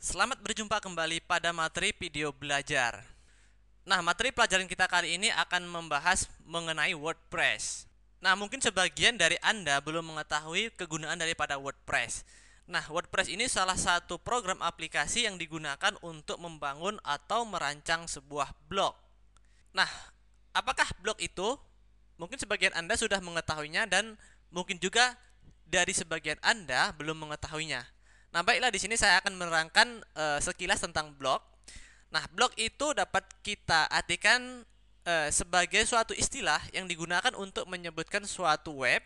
Selamat berjumpa kembali pada materi video belajar. Nah, materi pelajaran kita kali ini akan membahas mengenai WordPress. Nah, mungkin sebagian dari Anda belum mengetahui kegunaan daripada WordPress. Nah, WordPress ini salah satu program aplikasi yang digunakan untuk membangun atau merancang sebuah blog. Nah, apakah blog itu? Mungkin sebagian Anda sudah mengetahuinya dan mungkin juga dari sebagian Anda belum mengetahuinya. Nah, baiklah, di sini saya akan menerangkan sekilas tentang blog. Nah, blog itu dapat kita artikan sebagai suatu istilah yang digunakan untuk menyebutkan suatu web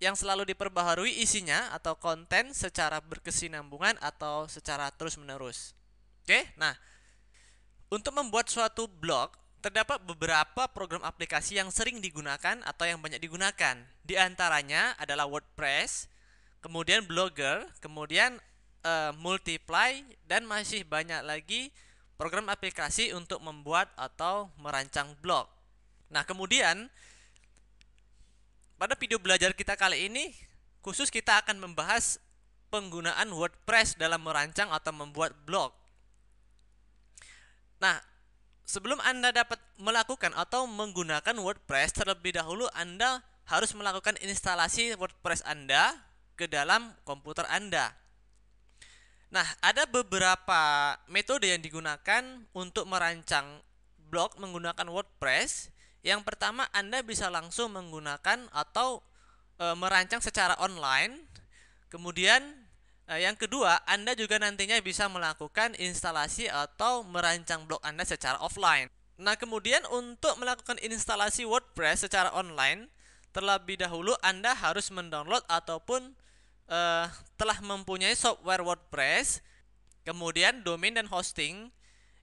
yang selalu diperbaharui isinya atau konten secara berkesinambungan atau secara terus-menerus. Oke, nah, untuk membuat suatu blog, terdapat beberapa program aplikasi yang sering digunakan atau yang banyak digunakan. Di antaranya adalah WordPress, kemudian Blogger, kemudian Multiply, dan masih banyak lagi program aplikasi untuk membuat atau merancang blog. Nah, kemudian pada video belajar kita kali ini, khusus kita akan membahas penggunaan WordPress dalam merancang atau membuat blog. Nah, sebelum Anda dapat melakukan atau menggunakan WordPress, terlebih dahulu Anda harus melakukan instalasi WordPress Anda ke dalam komputer Anda. Nah, ada beberapa metode yang digunakan untuk merancang blog menggunakan WordPress. Yang pertama, Anda bisa langsung menggunakan atau merancang secara online. Kemudian yang kedua, Anda juga nantinya bisa melakukan instalasi atau merancang blog Anda secara offline. Nah, kemudian untuk melakukan instalasi WordPress secara online, terlebih dahulu Anda harus mendownload ataupun telah mempunyai software WordPress, kemudian domain dan hosting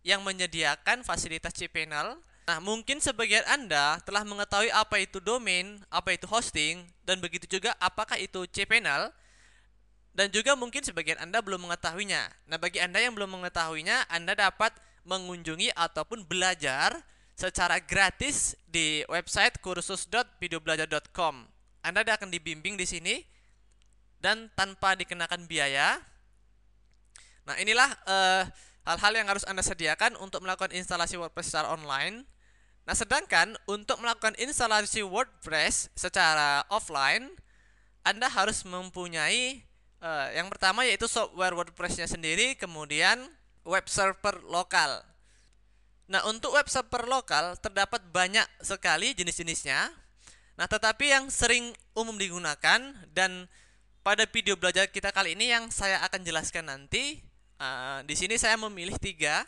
yang menyediakan fasilitas cPanel. Nah, mungkin sebagian Anda telah mengetahui apa itu domain, apa itu hosting, dan begitu juga apakah itu cPanel. Dan juga mungkin sebagian Anda belum mengetahuinya. Nah, bagi Anda yang belum mengetahuinya, Anda dapat mengunjungi ataupun belajar secara gratis di website kursus.videobelajar.com. Anda akan dibimbing di sini dan tanpa dikenakan biaya. Nah, inilah hal-hal yang harus Anda sediakan untuk melakukan instalasi WordPress secara online. Nah, sedangkan untuk melakukan instalasi WordPress secara offline, Anda harus mempunyai yang pertama yaitu software WordPress-nya sendiri, kemudian web server lokal. Nah, untuk web server lokal terdapat banyak sekali jenis-jenisnya. Nah, tetapi yang sering umum digunakan dan pada video belajar kita kali ini yang saya akan jelaskan nanti, di sini saya memilih 3.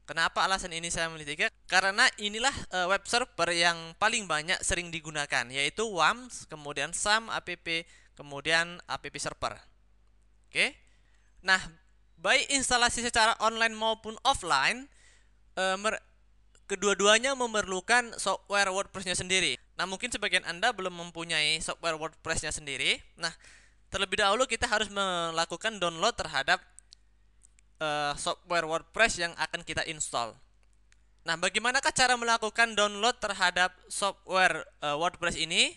Kenapa alasan ini saya memilih 3? Karena inilah web server yang paling banyak sering digunakan, yaitu WAMS, kemudian SAM, APP, kemudian APP server. Oke. Nah, baik instalasi secara online maupun offline, kedua-duanya memerlukan software WordPress-nya sendiri. Nah, mungkin sebagian Anda belum mempunyai software WordPress-nya sendiri. Nah, terlebih dahulu kita harus melakukan download terhadap software WordPress yang akan kita install. Nah, bagaimanakah cara melakukan download terhadap software WordPress ini?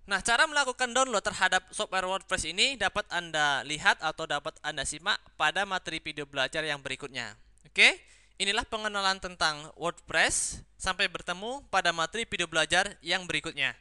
Nah, cara melakukan download terhadap software WordPress ini dapat Anda lihat atau dapat Anda simak pada materi video belajar yang berikutnya. Oke, inilah pengenalan tentang WordPress. Sampai bertemu pada materi video belajar yang berikutnya.